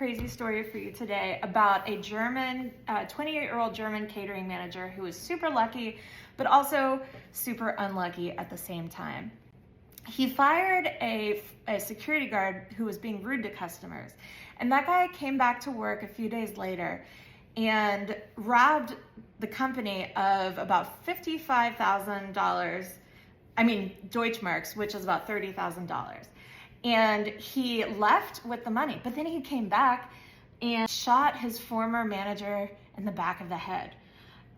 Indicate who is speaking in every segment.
Speaker 1: crazy story for you today about a 28-year-old German catering manager who was super lucky, but also super unlucky at the same time. He fired a security guard who was being rude to customers. And that guy came back to work a few days later and robbed the company of about $55,000. I mean, Deutschmarks, which is about $30,000. And he left with the money, but then he came back and shot his former manager in the back of the head.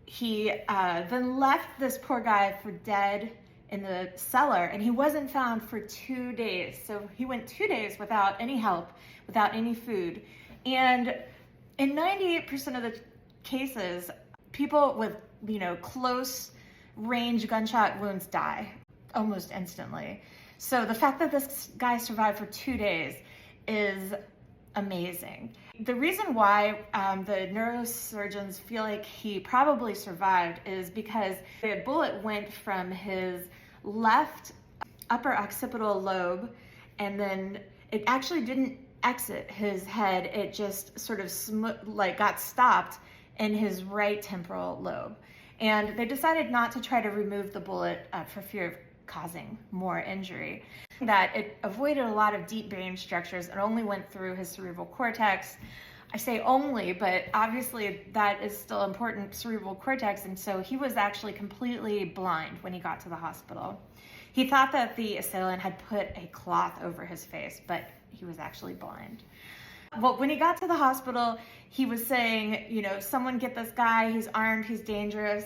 Speaker 1: He then left this poor guy for dead in the cellar, and he wasn't found for 2 days. So he went 2 days without any help, without any food. And in 98% of the cases, people with, close range gunshot wounds die almost instantly. So the fact that this guy survived for 2 days is amazing. The reason why the neurosurgeons feel like he probably survived is because the bullet went from his left upper occipital lobe, and then it actually didn't exit his head. It just sort of got stopped in his right temporal lobe. And they decided not to try to remove the bullet for fear of causing more injury. That it avoided a lot of deep brain structures. It only went through his cerebral cortex. I say only, but obviously that is still important, cerebral cortex, and so he was actually completely blind when he got to the hospital. He thought that the assailant had put a cloth over his face, but he was actually blind. Well, when he got to the hospital, he was saying, someone get this guy, he's armed, he's dangerous.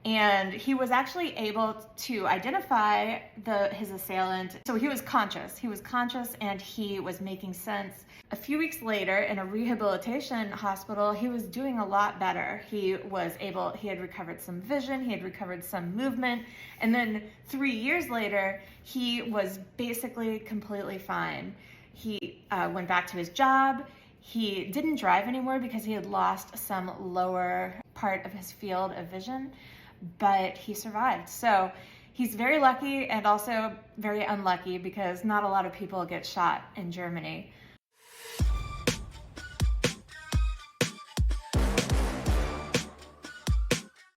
Speaker 1: And he was actually able to identify his assailant. So he was conscious and he was making sense. A few weeks later, in a rehabilitation hospital, he was doing a lot better. He had recovered some vision, he had recovered some movement, and then 3 years later, he was basically completely fine. He went back to his job. He didn't drive anymore because he had lost some lower part of his field of vision, but he survived. So he's very lucky and also very unlucky because not a lot of people get shot in Germany.